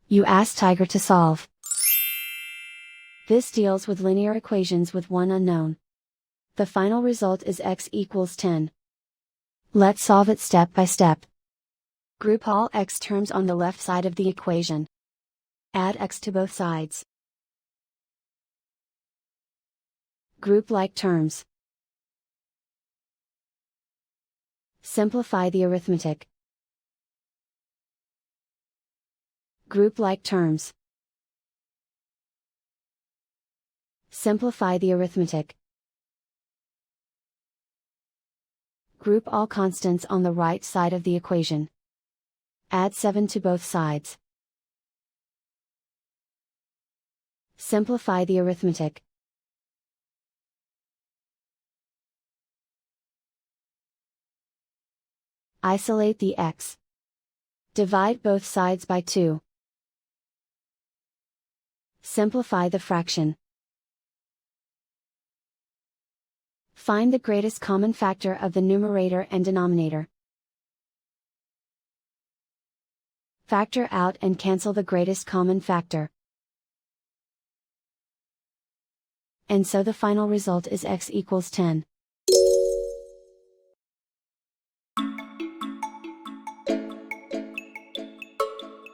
You ask Tiger to solve. This deals with linear equations with one unknown. The final result is x equals 10. Let's solve it step by step. Group all x terms on the left side of the equation. Add x to both sides. Group like terms. Simplify the arithmetic. Group like terms. Simplify the arithmetic. Group all constants on the right side of the equation. Add 7 to both sides. Simplify the arithmetic. Isolate the x. Divide both sides by 2. Simplify the fraction. Find the greatest common factor of the numerator and denominator. Factor out and cancel the greatest common factor. And so the final result is x equals 10.